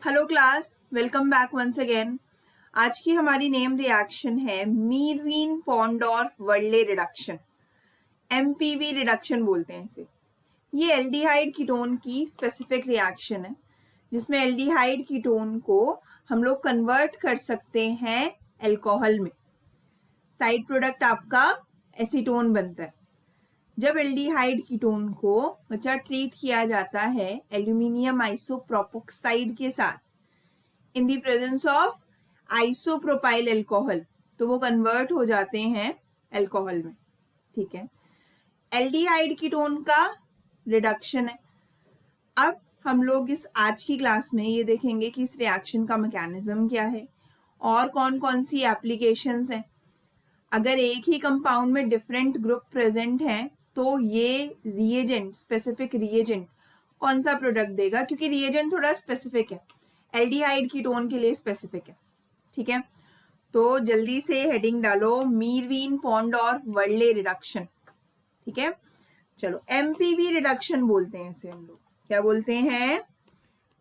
Hello class, welcome back once again. आज की हमारी नेम रिएक्शन है Meerwein Ponndorf Verley reduction. MPV reduction बोलते हैं इसे। ये एल्डिहाइड कीटोन की स्पेसिफिक रिएक्शन है जिसमें एल्डिहाइड कीटोन को हम लोग कन्वर्ट कर सकते हैं अल्कोहल में। साइड प्रोडक्ट आपका एसीटोन बनता है। जब एल्डिहाइड कीटोन को बच्चा ट्रीट किया जाता है एल्यूमिनियम आइसोप्रोपोक्साइड के साथ in the presence of isopropyl alcohol, तो वो कन्वर्ट हो जाते हैं अल्कोहल में। ठीक है, एल्डिहाइड कीटोन का रिडक्शन है। अब हम लोग इस आज की क्लास में ये देखेंगे कि इस रिएक्शन का मैकेनिज्म क्या है और कौन कौन सी एप्लीकेशंस हैं। अगर एक ही कंपाउंड में डिफरेंट ग्रुप प्रेजेंट हैं तो ये रिएजेंट, स्पेसिफिक रिएजेंट कौन सा प्रोडक्ट देगा, क्योंकि रिएजेंट थोड़ा स्पेसिफिक है, एल्डिहाइड कीटोन के लिए स्पेसिफिक है। ठीक है, तो जल्दी से हेडिंग डालो मीरवीन पॉन्डोर्फ वर्ले रिडक्शन। ठीक है, चलो एमपीवी रिडक्शन बोलते हैं इसे हम लोग। क्या बोलते हैं?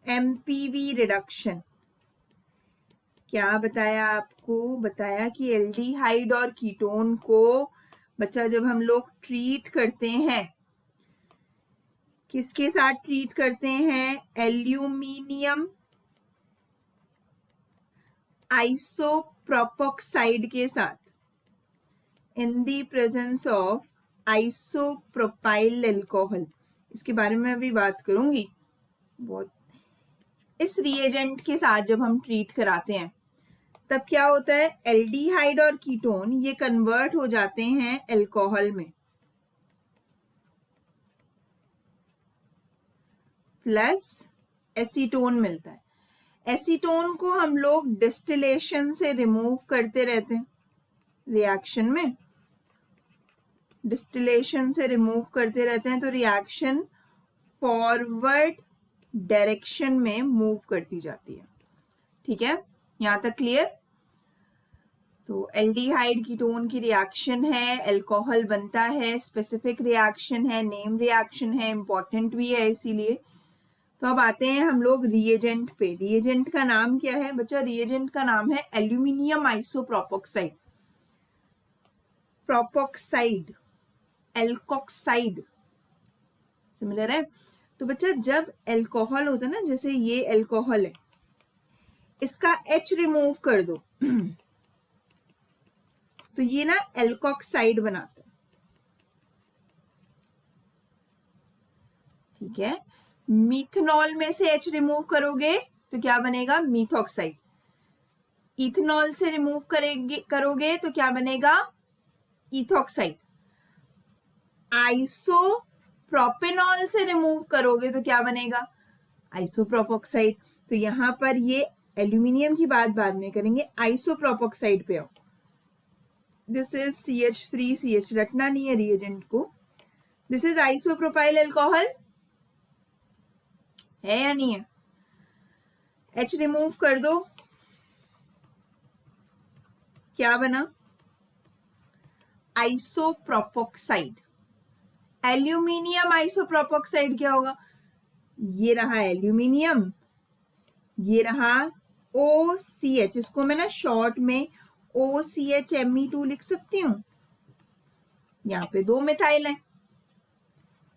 MPV reduction. क्या बताया आपको? बताया कि एल्डिहाइड और कीटोन को बच्चा जब हम लोग ट्रीट करते हैं, किसके साथ ट्रीट करते हैं? एल्यूमिनियम आइसोप्रोपोक्साइड के साथ in the presence of isopropyl alcohol. इसके बारे में अभी बात करूंगी बहुत। इस रिएजेंट के साथ जब हम ट्रीट कराते हैं तब क्या होता है? एल्डिहाइड और कीटोन ये कन्वर्ट हो जाते हैं अल्कोहल में, प्लस एसीटोन मिलता है। एसीटोन को हम लोग डिस्टिलेशन से रिमूव करते रहते हैं, रिएक्शन में डिस्टिलेशन से रिमूव करते रहते हैं, तो रिएक्शन फॉरवर्ड डायरेक्शन में मूव करती जाती है। ठीक है, यहां तक क्लियर? तो एल्डिहाइड कीटोन की रिएक्शन है, अल्कोहल बनता है, स्पेसिफिक रिएक्शन है, नेम रिएक्शन है, इंपॉर्टेंट भी है इसीलिए। तो अब आते हैं हम लोग रिएजेंट पे। रिएजेंट का नाम क्या है बच्चा? रिएजेंट का नाम है एल्यूमिनियम आइसोप्रोपोक्साइड। प्रोपोक्साइड, एल्कोक्साइड सिमिलर है। तो बच्चा जब अल्कोहल होता है ना, जैसे ये अल्कोहल है, इसका H रिमूव कर दो तो ये ना एल्कोक्साइड बनाता है। ठीक है, मिथनॉल में से H रिमूव करोगे तो क्या बनेगा? मीथॉक्साइड। इथेनॉल से रिमूव करोगे तो क्या बनेगा? इथॉक्साइड। आइसोप्रोपेनॉल से रिमूव करोगे तो क्या बनेगा? आइसोप्रोपोक्साइड। तो यहां पर ये एल्यूमिनियम की बात बाद में करेंगे, आइसोप्रोपोक्साइड पे आओ। दिस इज CH3CH, रटना नहीं है रिएजेंट को। दिस इज आइसोप्रोपाइल अल्कोहल, है या नहीं है? H रिमूव कर दो, क्या बना? आइसोप्रोपोक्साइड। एल्यूमिनियम आइसोप्रोपोक्साइड क्या होगा? ये रहा एल्यूमिनियम, ये रहा OCH, इसको मैं ना शॉर्ट में OCH Me2 लिख सकती हूँ। यहाँ पे 2 मिथाइल है,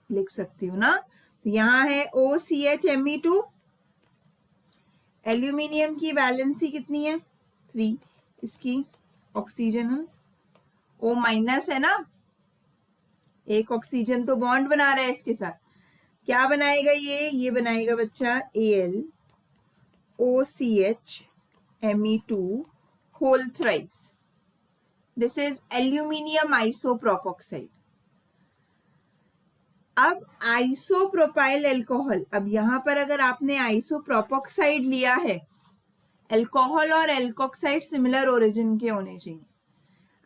लिख सकती हूँ ना। तो यहाँ है OCH Me2। एल्यूमिनियम की वैलेंसी कितनी है? 3। इसकी ऑक्सीजन है, O- है ना, एक ऑक्सीजन तो बॉन्ड बना रहा है इसके साथ। क्या बनाएगा ये बनाएगा बच्चा AlOCH Me2 whole thrice. This is aluminium isopropoxide. अब आइसोप्रोपाइल अल्कोहल, अब यहां पर अगर आपने आइसोप्रोपोक्साइड लिया है, अल्कोहल और एल्कोक्साइड सिमिलर ओरिजिन के होने चाहिए।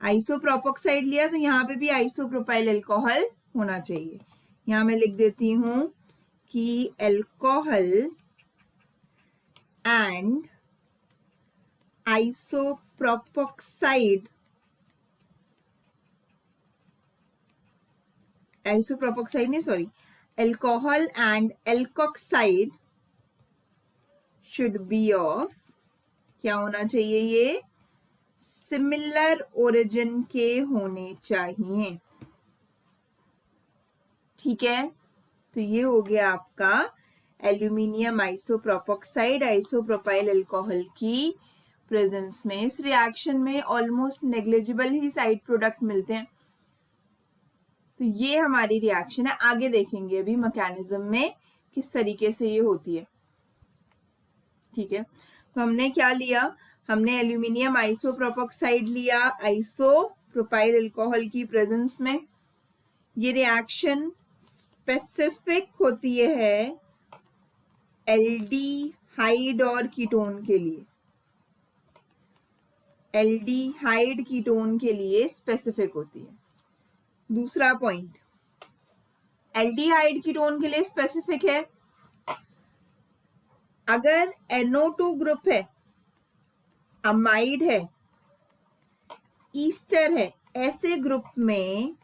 आइसोप्रोपोक्साइड लिया तो यहाँ पे भी आइसोप्रोपाइल अल्कोहल होना चाहिए। यहां मैं लिख देती हूं कि अल्कोहल एंड आइसोप्रोपोक्साइड नहीं, sorry, alcohol and alkoxide should be of, क्या होना चाहिए, ये सिमिलर ओरिजिन के होने चाहिए। ठीक है, तो ये हो गया आपका एल्यूमिनियम आइसोप्रोपोक्साइड आइसोप्रोपाइल अल्कोहल की प्रेजेंस में। इस रिएक्शन में ऑलमोस्ट नेग्लिजिबल ही साइड प्रोडक्ट मिलते हैं। तो ये हमारी रिएक्शन है, आगे देखेंगे अभी मैकेनिज्म में किस तरीके से ये होती है। ठीक है, तो हमने क्या लिया, हमने एल्यूमिनियम आइसोप्रोपोक्साइड लिया आइसोप्रोपाइल अल्कोहल की प्रेजेंस में। ये रिएक्शन स्पेसिफिक होती है एल्डिहाइड और कीटोन के लिए, एल्डिहाइड कीटोन के लिए स्पेसिफिक होती है। दूसरा पॉइंट, एल्डिहाइड कीटोन के लिए स्पेसिफिक है। अगर NO2 ग्रुप है, अमाइड है, ईस्टर है, ऐसे ग्रुप में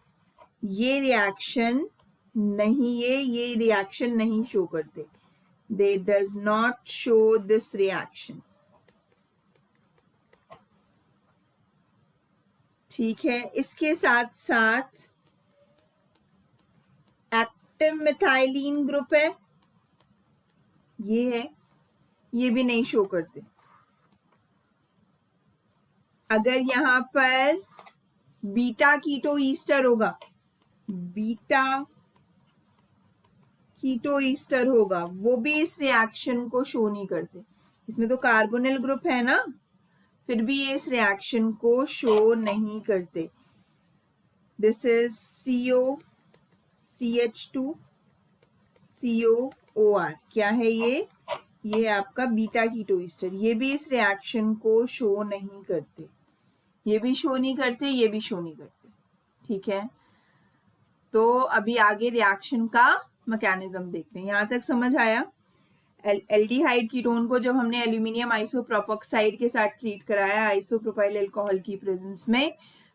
ये रिएक्शन नहीं, ये रिएक्शन नहीं शो करते। दे does not show this reaction. ठीक है, इसके साथ साथ एक्टिव मिथाइलिन ग्रुप है, ये है, ये भी नहीं शो करते। अगर यहां पर बीटा कीटो ईस्टर होगा, बीटा कीटो ईस्टर होगा, वो भी इस रिएक्शन को शो नहीं करते। इसमें तो कार्बोनिल ग्रुप है ना, फिर भी ये इस रिएक्शन को शो नहीं करते। This is CO CH2 COOR, क्या है ये आपका बीटा कीटो ईस्टर, ये भी इस रिएक्शन को शो नहीं करते, ये भी शो नहीं करते, ये भी शो नहीं करते। ठीक है, तो अभी आगे रिएक्शन का मैकेनिज्म देखते हैं। यहां तक समझ आया? एल्डिहाइड कीटोन को जब हमने एल्यूमिनियम आइसोप्रोपोक्साइड के साथ ट्रीट कराया आइसोप्रोपाइल अल्कोहल की प्रेजेंस में,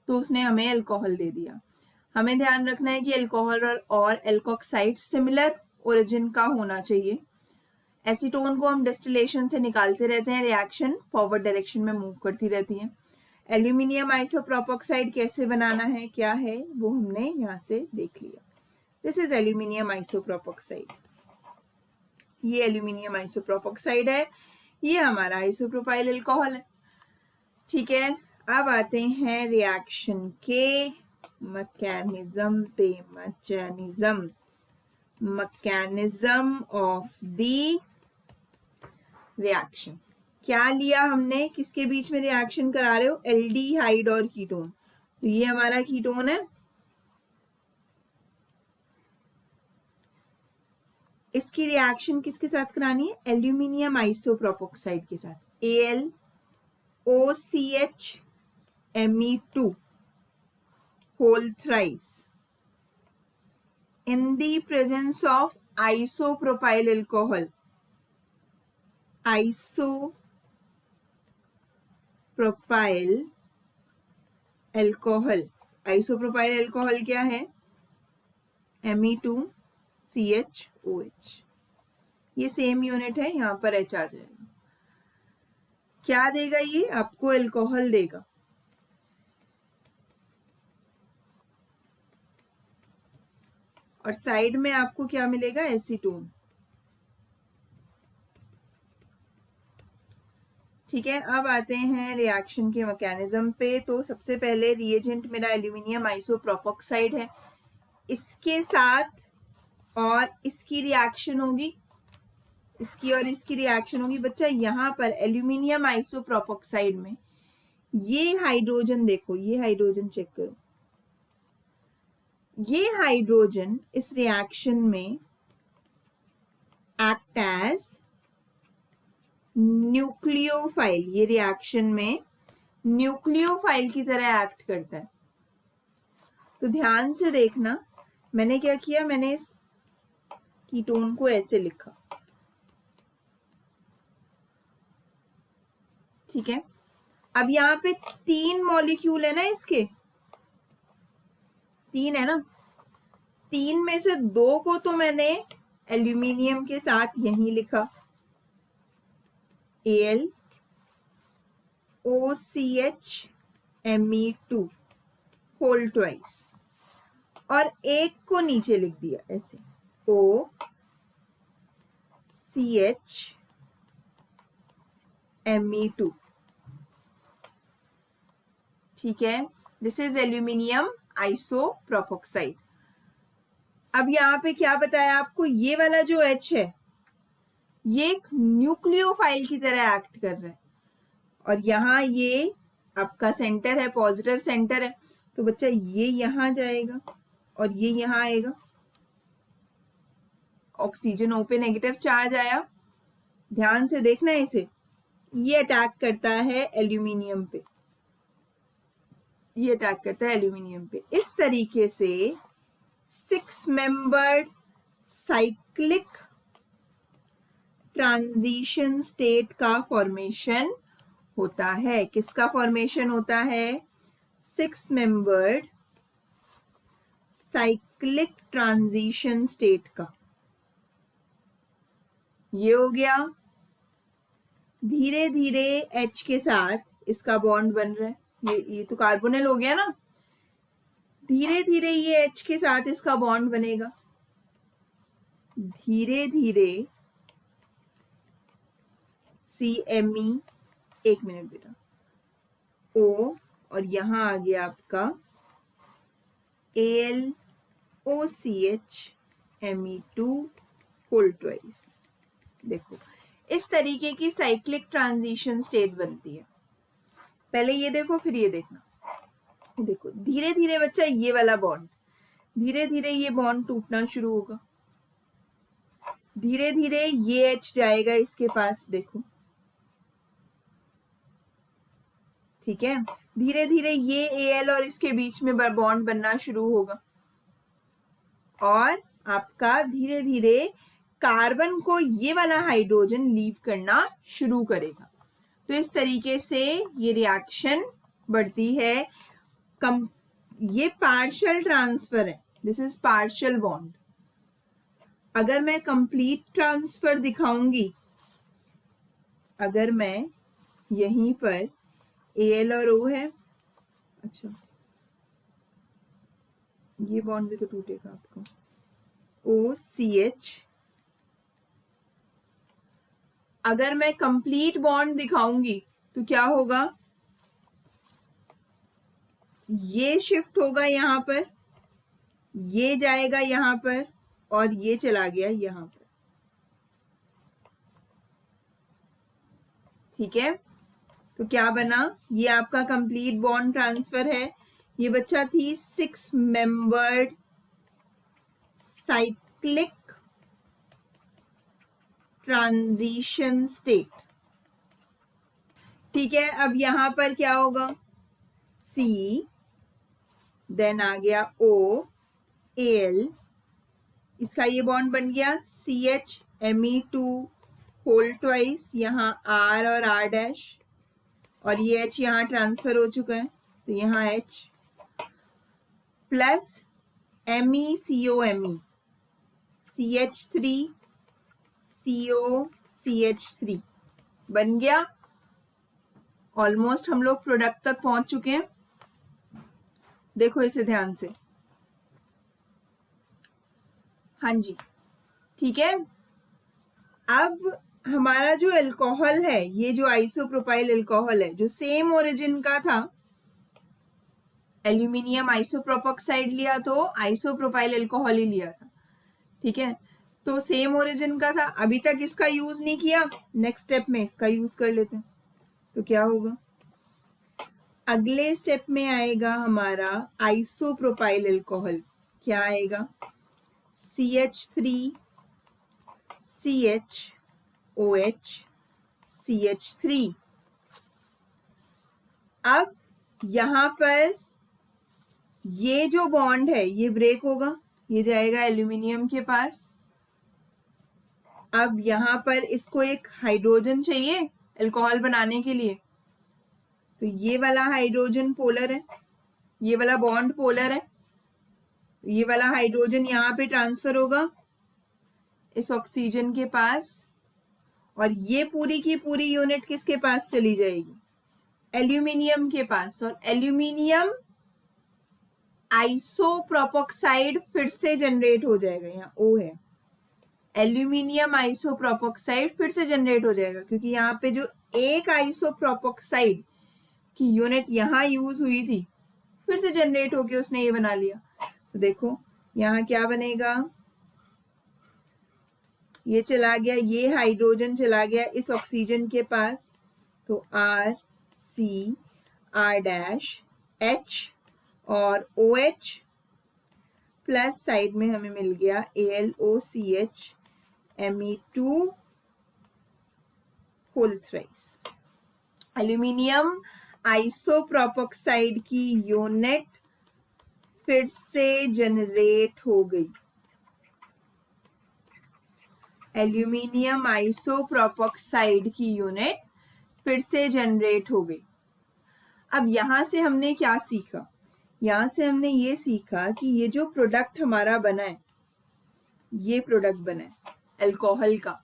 तो उसने हमें अल्कोहल दे दिया। हमें ध्यान रखना है कि अल्कोहल और एल्कोक्साइड सिमिलर ओरिजिन का होना चाहिए। एसीटोन को हम डिस्टिलेशन से निकालते रहते हैं, रिएक्शन फॉरवर्ड डायरेक्शन में मूव करती रहती है। एल्यूमिनियम आइसोप्रोपोक्साइड कैसे बनाना है, क्या है, वो हमने यहाँ से देख लिया। दिस इज एल्यूमिनियम आइसोप्रोपोक्साइड, ये एल्यूमिनियम आइसोप्रोपोक्साइड है, ये हमारा आइसोप्रोपाइल अल्कोहल है। ठीक है, अब आते हैं रिएक्शन के मैकेनिज्म पे। Mechanism of the reaction. क्या लिया हमने, किसके बीच में रिएक्शन करा रहे हो, एल्डिहाइड और कीटोन। तो ये हमारा कीटोन है, इसकी रिएक्शन किसके साथ करानी है, एल्यूमिनियम आइसोप्रोपोक्साइड के साथ। AlOCH Me2 whole thrice in the presence of isopropyl alcohol, isopropyl alcohol, isopropyl alcohol क्या है, Me2CHOH, ये सेम यूनिट है, यहां पर H आ जाएगा। क्या देगा ये आपको, अल्कोहल देगा। और साइड में आपको क्या मिलेगा, एसीटोन। ठीक है, अब आते हैं रिएक्शन के मैकेनिज्म पे। तो सबसे पहले रिएजेंट मेरा एल्यूमिनियम आइसोप्रोपोक्साइड है, इसके साथ और इसकी रिएक्शन होगी, इसकी और इसकी रिएक्शन होगी। बच्चा यहाँ पर एल्यूमिनियम आइसोप्रोपोक्साइड में ये हाइड्रोजन देखो, ये हाइड्रोजन चेक करो, ये हाइड्रोजन इस रिएक्शन में एक्ट एज न्यूक्लियोफाइल, ये रिएक्शन में न्यूक्लियोफाइल की तरह एक्ट करता है। तो ध्यान से देखना, मैंने क्या किया, मैंने इस कीटोन को ऐसे लिखा। ठीक है, अब यहाँ पे 3 मॉलिक्यूल है ना, इसके 3 है ना, 3 में से 2 को तो मैंने एल्यूमिनियम के साथ यहीं लिखा, AlOCHMe2 होल ट्वाइस, और एक को नीचे लिख दिया ऐसे OCHMe2। ठीक है, दिस इज एल्यूमिनियम आइसोप्रोपोक्साइड। अब यहाँ पे क्या बताया आपको, ये वाला जो H है ये एक न्यूक्लियोफाइल की तरह एक्ट कर रहा है, और यहाँ ये आपका सेंटर है, पॉजिटिव सेंटर है, तो बच्चा ये यहाँ जाएगा और ये यहाँ आएगा। ऑक्सीजन O पे नेगेटिव चार्ज आया, ध्यान से देखना इसे, ये अटैक करता है एल्यूमिनियम पे, ये अटैक करता है एल्यूमिनियम पे। इस तरीके से 6 मेंबर्ड साइक्लिक ट्रांजिशन स्टेट का फॉर्मेशन होता है। किसका फॉर्मेशन होता है? 6 मेंबर्ड साइक्लिक ट्रांजिशन स्टेट का। ये हो गया। धीरे धीरे H के साथ इसका बॉन्ड बन रहा है, ये तो कार्बोनिल हो गया ना। धीरे धीरे ये H के साथ इसका बॉन्ड बनेगा, धीरे धीरे CMe, एक मिनट बेटा, O, और यहां आ गया आपका AlOCHMe2 होल ट्वाइस। देखो इस तरीके की साइक्लिक ट्रांजिशन स्टेट बनती है। पहले ये देखो फिर ये देखना, देखो धीरे धीरे बच्चा ये वाला बॉन्ड, धीरे धीरे ये बॉन्ड टूटना शुरू होगा, धीरे धीरे ये H जाएगा इसके पास, देखो ठीक है। धीरे धीरे ये Al और इसके बीच में बॉन्ड बनना शुरू होगा, और आपका धीरे धीरे कार्बन को ये वाला हाइड्रोजन लीव करना शुरू करेगा। तो इस तरीके से ये रिएक्शन बढ़ती है। ये पार्शियल ट्रांसफर है, दिस इज पार्शियल बॉन्ड। अगर मैं कंप्लीट ट्रांसफर दिखाऊंगी, अगर मैं यहीं पर Al और O है, अच्छा ये बॉन्ड भी तो टूटेगा आपका, OCH। अगर मैं कंप्लीट बॉन्ड दिखाऊंगी तो क्या होगा, ये शिफ्ट होगा यहां पर, ये जाएगा यहां पर, और ये चला गया यहां पर। ठीक है, तो क्या बना, ये आपका कंप्लीट बॉन्ड ट्रांसफर है। ये बच्चा थी 6 मेंबर्ड साइक्लिक ट्रांजिशन स्टेट। ठीक है, अब यहां पर क्या होगा, C, देन आ गया O, Al, इसका ये बॉन्ड बन गया CHMe2 होल ट्वाइस, यहाँ R और R डैश, और ये H यहाँ ट्रांसफर हो चुका है, तो यहाँ H plus MECOMe, CH3 COCH3 बन गया। ऑलमोस्ट हम लोग प्रोडक्ट तक पहुंच चुके हैं, देखो इसे ध्यान से। हाँ जी, ठीक है। अब हमारा जो अल्कोहल है, ये जो आइसोप्रोपाइल अल्कोहल है, जो सेम ओरिजिन का था, एल्यूमिनियम आइसोप्रोपोक्साइड लिया तो आइसोप्रोपाइल अल्कोहल ही लिया था। ठीक है, तो सेम ओरिजिन का था, अभी तक इसका यूज नहीं किया, नेक्स्ट स्टेप में इसका यूज कर लेते हैं। तो क्या होगा, अगले स्टेप में आएगा हमारा आइसोप्रोपाइल अल्कोहल। क्या आएगा, CH3 CHOH CH3। अब यहां पर ये जो बॉन्ड है ये ब्रेक होगा, ये जाएगा एल्यूमिनियम के पास। अब यहां पर इसको एक हाइड्रोजन चाहिए अल्कोहल बनाने के लिए, तो ये वाला हाइड्रोजन पोलर है, ये वाला बॉन्ड पोलर है, ये वाला हाइड्रोजन यहाँ पे ट्रांसफर होगा इस ऑक्सीजन के पास, और ये पूरी की पूरी यूनिट किसके पास चली जाएगी? एल्यूमिनियम के पास। और एल्यूमिनियम आइसोप्रोपोक्साइड फिर से जनरेट हो जाएगा, यहाँ O है, एल्यूमिनियम आइसोप्रोपोक्साइड फिर से जनरेट हो जाएगा, क्योंकि यहाँ पे जो एक आइसोप्रोपोक्साइड की यूनिट यहाँ यूज हुई थी फिर से जनरेट होके उसने ये बना लिया। तो देखो यहाँ क्या बनेगा, ये चला गया, ये हाइड्रोजन चला गया इस ऑक्सीजन के पास, तो R C R dash H और OH प्लस साइड में हमें मिल गया AlOCH Me2 whole thrice. Aluminium isopropoxide की यूनिट फिर से जनरेट हो गई। एल्यूमिनियम आइसोप्रोपोक्साइड की यूनिट फिर से जनरेट हो गई। अब यहां से हमने क्या सीखा? यहां से हमने ये सीखा कि ये जो प्रोडक्ट हमारा बना है, ये प्रोडक्ट बना है अल्कोहल का,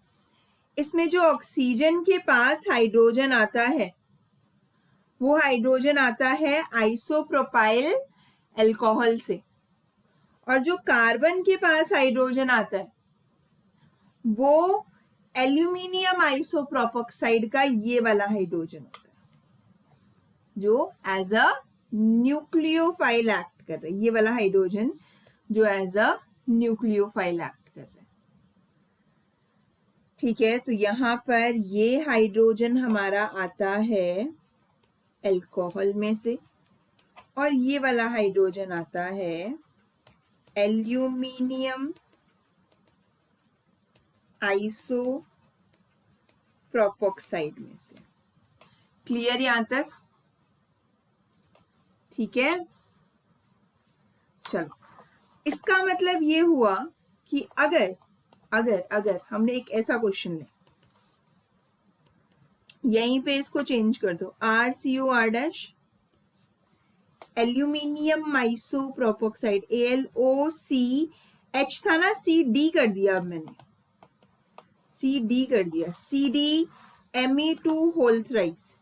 इसमें जो ऑक्सीजन के पास हाइड्रोजन आता है वो हाइड्रोजन आता है आइसोप्रोपाइल अल्कोहल से, और जो कार्बन के पास हाइड्रोजन आता है वो एल्यूमिनियम आइसोप्रोपोक्साइड का ये वाला हाइड्रोजन होता है, जो एज अ न्यूक्लियोफाइल एक्ट कर रहा है, ये वाला हाइड्रोजन जो एज अ न्यूक्लियोफाइल एक्ट कर रहा है। ठीक है, तो यहां पर ये हाइड्रोजन हमारा आता है अल्कोहल में से, और ये वाला हाइड्रोजन आता है एल्यूमिनियम आइसोप्रोपोक्साइड में से। क्लियर यहां तक? ठीक है, चलो, इसका मतलब ये हुआ कि अगर अगर अगर हमने एक ऐसा क्वेश्चन ले, यहीं पे इसको चेंज कर दो, RCOR डैश एल्यूमिनियम आइसोप्रोपोक्साइड AlOCH था ना, CD कर दिया, अब मैंने CD कर दिया, CD Me2 whole thrice,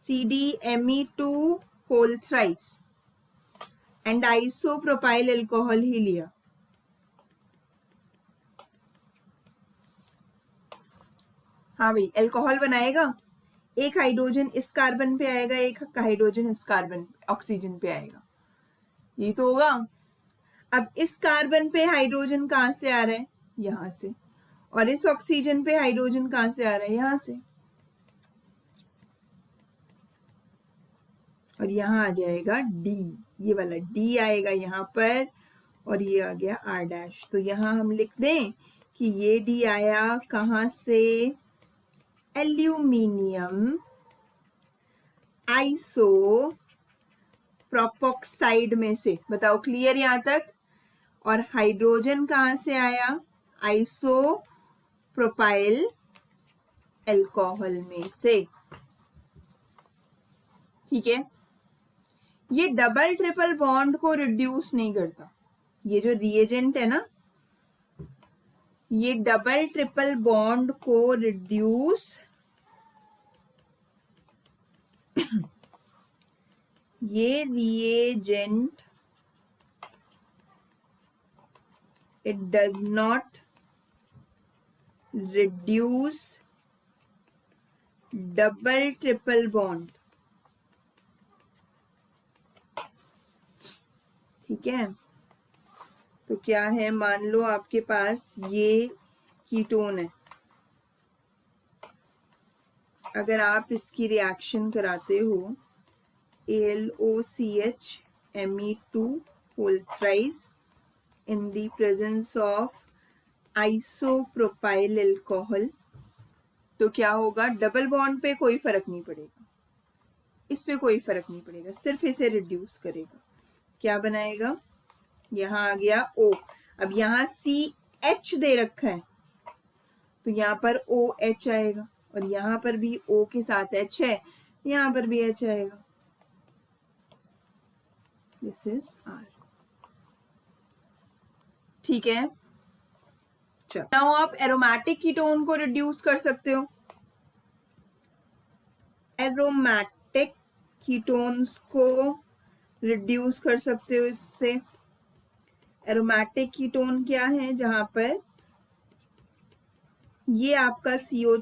CD Me2 whole thrice and isopropyl alcohol ही लिया। हाँ भाई, अल्कोहल बनाएगा, एक हाइड्रोजन इस कार्बन पे आएगा, एक हाइड्रोजन इस कार्बन ऑक्सीजन पे आएगा, ये तो होगा। अब इस कार्बन पे हाइड्रोजन कहां से आ रहा है? यहां से, और इस ऑक्सीजन पे हाइड्रोजन कहां से आ रहा है? यहां से, और यहां आ जाएगा D, ये वाला D आएगा यहां पर, और ये आ गया R डैश। तो यहां हम लिख दें कि ये D आया कहां से? एल्यूमिनियम आइसो प्रोपोक्साइड में से। बताओ क्लियर यहां तक? और हाइड्रोजन कहां से आया? आइसो प्रोपाइल अल्कोहल में से। ठीक है, ये डबल ट्रिपल बॉन्ड को रिड्यूस नहीं करता, ये जो रिएजेंट है ना, ये डबल ट्रिपल बॉन्ड को रिड्यूस ये reagent it does not reduce double triple bond। ठीक है, तो क्या है, मान लो आपके पास ये कीटोन है, अगर आप इसकी रिएक्शन कराते हो AlOCH Me2 whole thrice in the presence of isopropyl alcohol, तो क्या होगा? डबल बॉन्ड पे कोई फर्क नहीं पड़ेगा, इस पे कोई फर्क नहीं पड़ेगा, सिर्फ इसे रिड्यूस करेगा। क्या बनाएगा? यहां आ गया O, अब यहां CH दे रखा है, तो यहां पर OH आएगा, और यहां पर भी O के साथ H है, यहां पर भी H आएगा, दिस इज R। ठीक है, चलो नाउ आप एरोमेटिक कीटोन को रिड्यूस कर सकते हो। एरोमेटिक कीटोन्स को रिड्यूस कर सकते हो इससे। एरोमेटिक कीटोन क्या है, जहां पर ये आपका CO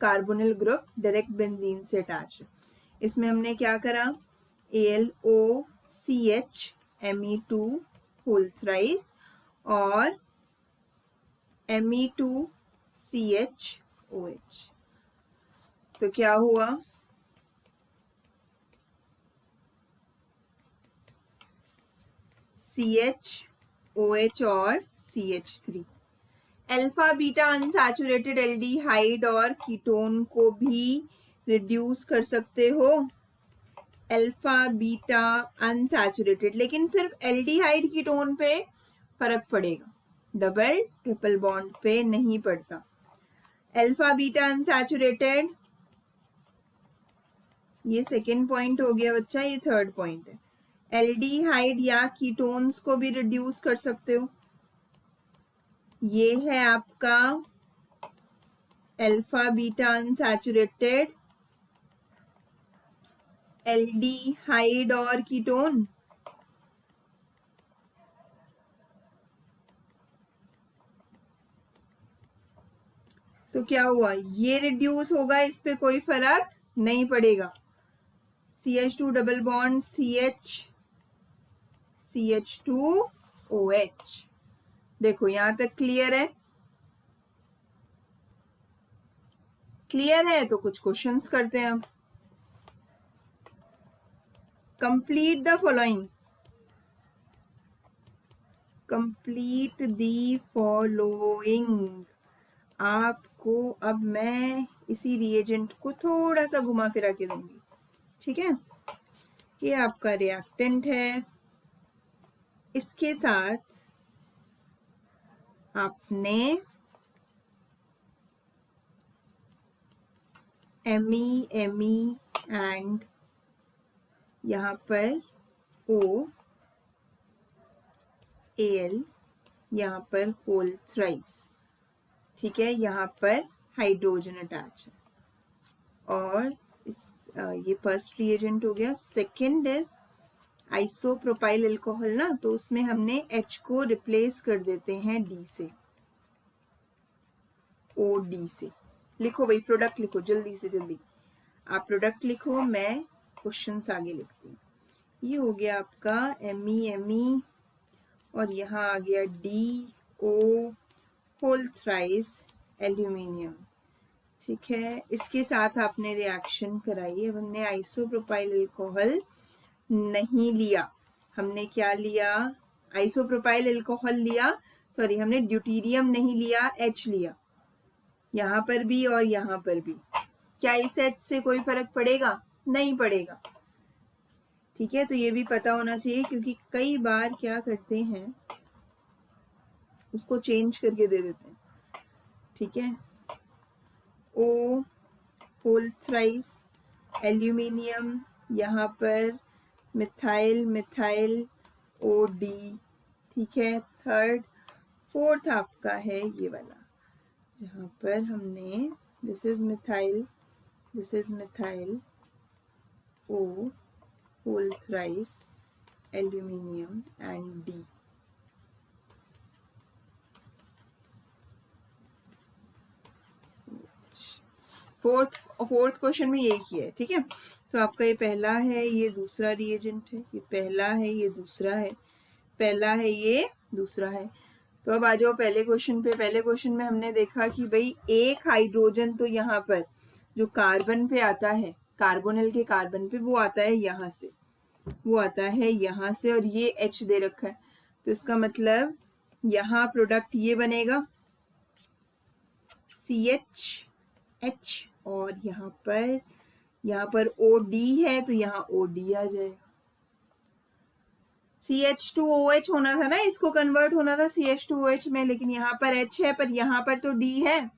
carbonyl group direct benzene से अटैच है। इसमें हमने क्या करा, AlOCH Me2 होल थ्राइस और Me2CHOH। तो क्या हुआ, CHOH और CH3। Alpha beta unsaturated aldehyde और कीटोन को भी रिड्यूस कर सकते हो। अल्फा बीटा अनसैचुरेटेड, लेकिन सिर्फ एल्डिहाइड कीटोन पे फर्क पड़ेगा, डबल ट्रिपल बॉन्ड पे नहीं पड़ता। अल्फा बीटा अनसैचुरेटेड, ये सेकेंड पॉइंट हो गया बच्चा, ये थर्ड पॉइंट है। एल्डिहाइड या कीटोन्स को भी रिड्यूस कर सकते हो। ये है आपका अल्फा बीटा अनसैचुरेटेड एल्डिहाइड और कीटोन। तो क्या हुआ, ये रिड्यूस होगा, इस पे कोई फर्क नहीं पड़ेगा। CH2 double bond CH2OH। देखो यहां तक क्लियर है? क्लियर है तो कुछ क्वेश्चंस करते हैं हम। Complete the following, complete the following. आपको अब मैं इसी रिएजेंट को थोड़ा सा घुमा फिरा के दूंगी, ठीक है? ये आपका रिएक्टेंट है, इसके साथ आपने Me एंड यहाँ पर O Al, यहाँ पर होल थ्राइस, ठीक है? यहाँ पर हाइड्रोजन अटैच है और ये फर्स्ट रिएजेंट हो गया। सेकेंड इज आइसोप्रोपाइल अल्कोहल ना, तो उसमें हमने H को रिप्लेस कर देते हैं D से, OD से। लिखो भाई, प्रोडक्ट लिखो जल्दी से जल्दी, आप प्रोडक्ट लिखो, मैं क्वेश्चंस आगे लिखती हूँ। ये हो गया आपका Me और यहाँ आ गया DO होल थ्राइस एल्यूमिनियम, ठीक है? इसके साथ आपने रिएक्शन कराई। अब हमने आइसोप्रोपाइल अल्कोहल नहीं लिया, हमने क्या लिया, आइसोप्रोपाइल अल्कोहल लिया, सॉरी हमने ड्यूटीरियम नहीं लिया, H लिया, यहाँ पर भी और यहाँ पर भी। क्या इस H से कोई फर्क पड़ेगा? नहीं पड़ेगा, ठीक है? तो ये भी पता होना चाहिए, क्योंकि कई बार क्या करते हैं, उसको चेंज करके दे देते हैं, ठीक है? O होल थ्राइस एल्यूमिनियम, यहाँ पर मिथाइल मिथाइल OD, ठीक है? थर्ड, फोर्थ आपका है ये वाला, जहाँ पर हमने this is methyl O whole thrice aluminium and D। Fourth question में यही है, ठीक है? तो आपका ये पहला है, ये दूसरा रिएजेंट है, ये पहला है, ये दूसरा है, पहला है, ये दूसरा है। तो अब आ जाओ पहले क्वेश्चन पे। पहले क्वेश्चन में हमने देखा कि भाई एक हाइड्रोजन तो यहाँ पर जो कार्बन पे आता है, कार्बोनिल के कार्बन पे, वो आता है यहाँ से, वो आता है यहाँ से, और ये H दे रखा है। तो इसका मतलब यहाँ प्रोडक्ट ये बनेगा CHH, और यहाँ पर OD है, तो यहाँ OD आ जाएगा। CH2OH होना था ना, इसको कन्वर्ट होना था CH2OH में, लेकिन यहाँ पर H है, पर यहाँ पर तो D है।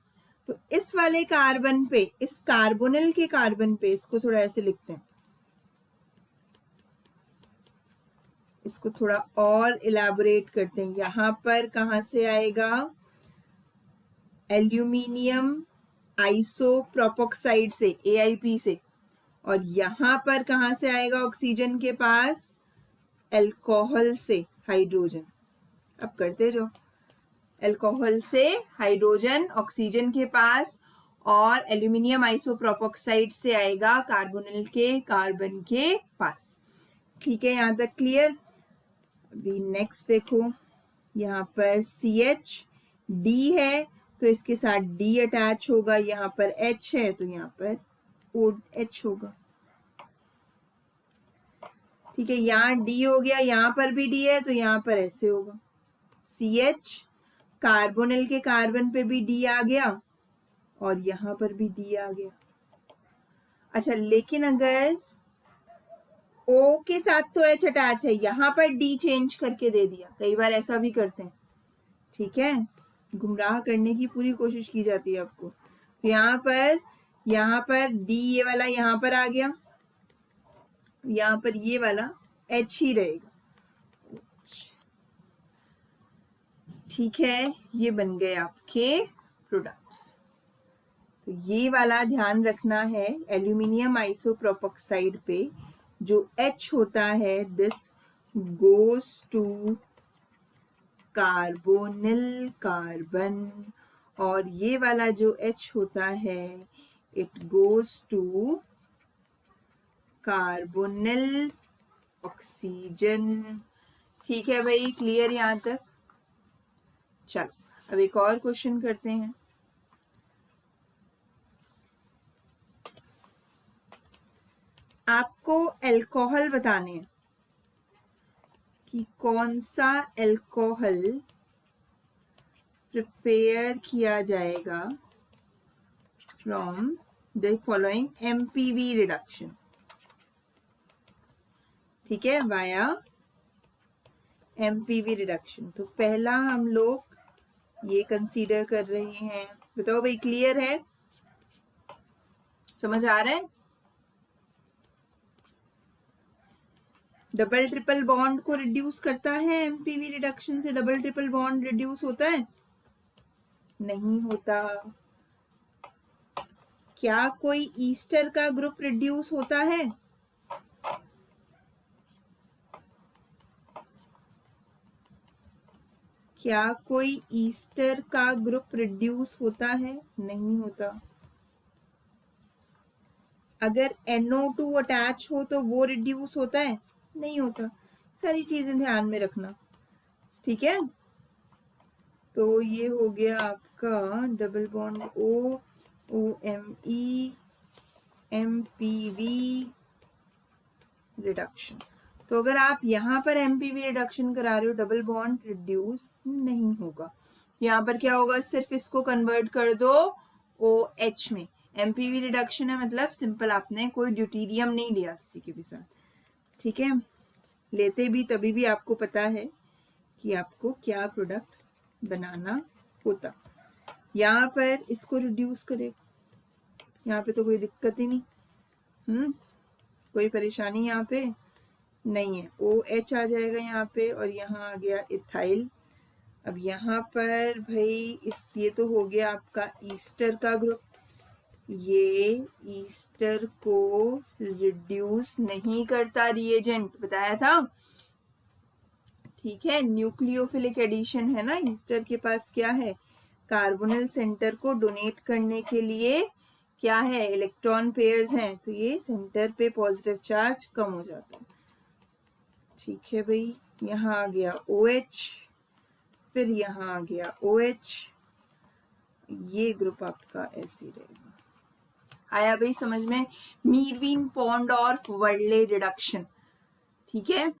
तो इस वाले कार्बन पे, इस कार्बोनिल के कार्बन पे, इसको थोड़ा ऐसे लिखते हैं, इसको थोड़ा और इलैबोरेट करते हैं। यहाँ पर कहाँ से आएगा, एल्यूमिनियम आइसोप्रोपोक्साइड से, AIP से, और यहां पर कहां से आएगा ऑक्सीजन के पास, अल्कोहल से हाइड्रोजन। अब करते जो, अल्कोहल से हाइड्रोजन ऑक्सीजन के पास, और एल्यूमिनियम आइसोप्रोपोक्साइड से आएगा कार्बोनिल के कार्बन के पास। ठीक है, यहां तक क्लियर। अभी नेक्स्ट देखो, यहाँ पर CH D है तो इसके साथ D अटैच होगा, यहाँ पर H है तो यहाँ पर OH होगा। ठीक है, यहाँ D हो गया, यहाँ पर भी D है तो यहाँ पर ऐसे होगा, CH कार्बोनिल के कार्बन पे भी D आ गया और यहाँ पर भी D आ गया। अच्छा, लेकिन अगर O के साथ तो H अटैच है, यहाँ पर D चेंज करके दे दिया, कई बार ऐसा भी करते हैं। ठीक है, गुमराह करने की पूरी कोशिश की जाती है आपको। तो यहाँ पर D ये वाला यहाँ पर आ गया, यहाँ पर ये वाला H ही रहेगा। ठीक है, ये बन गए आपके प्रोडक्ट्स। तो ये वाला ध्यान रखना है, एल्यूमिनियम आइसोप्रोपोक्साइड पे जो H होता है, this goes to carbonyl carbon, और ये वाला जो H होता है, it goes to carbonyl oxygen. ठीक है भाई, क्लियर यहां तक? चलो अब एक और क्वेश्चन करते हैं। आपको अल्कोहल बताने हैं कि कौन सा अल्कोहल प्रिपेयर किया जाएगा from the following MPV reduction. ठीक है, वाया MPV रिडक्शन। तो पहला हम लोग ये कंसीडर कर रहे हैं, बताओ भाई, क्लियर है, समझ आ रहा है? डबल ट्रिपल बॉन्ड को रिड्यूस करता है MPV रिडक्शन से, डबल ट्रिपल बॉन्ड रिड्यूस होता है? नहीं होता। क्या कोई ईस्टर का ग्रुप रिड्यूस होता है? क्या कोई ईस्टर का ग्रुप रिड्यूस होता है? नहीं होता। अगर NO2 अटैच हो तो वो रिड्यूस होता है? नहीं होता। सारी चीजें ध्यान में रखना। ठीक है, तो ये हो गया आपका double bond OMe MPV reduction. तो अगर आप यहाँ पर MPV रिडक्शन करा रहे हो, डबल बॉन्ड रिड्यूस नहीं होगा। यहाँ पर क्या होगा, सिर्फ इसको कन्वर्ट कर दो OH में। MPV रिडक्शन है मतलब सिंपल, आपने कोई ड्यूटीरियम नहीं लिया किसी के भी साथ। ठीक है, लेते भी तभी भी आपको पता है कि आपको क्या प्रोडक्ट बनाना होता। यहाँ पर इसको रिड्यूस करे, यहाँ पे तो कोई दिक्कत ही नहीं, कोई परेशानी यहाँ पे नहीं है। OH आ जाएगा यहाँ पे, और यहाँ आ गया इथाइल। अब यहाँ पर भाई ये तो हो गया आपका ईस्टर का ग्रुप, ये ईस्टर को रिड्यूस नहीं करता रिएजेंट, बताया था। ठीक है, न्यूक्लियोफिलिक एडिशन है ना, ईस्टर के पास क्या है, कार्बोनिल सेंटर को डोनेट करने के लिए क्या है, इलेक्ट्रॉन पेयर्स हैं, तो ये सेंटर पे पॉजिटिव चार्ज कम हो जाता है। ठीक है भाई, यहाँ आ गया OH, फिर यहाँ आ गया OH, ये ग्रुप आपका ऐसे रहेगा। आया भाई समझ में? मीरवीन पॉन्डॉर्फ वर्ले रिडक्शन। ठीक है,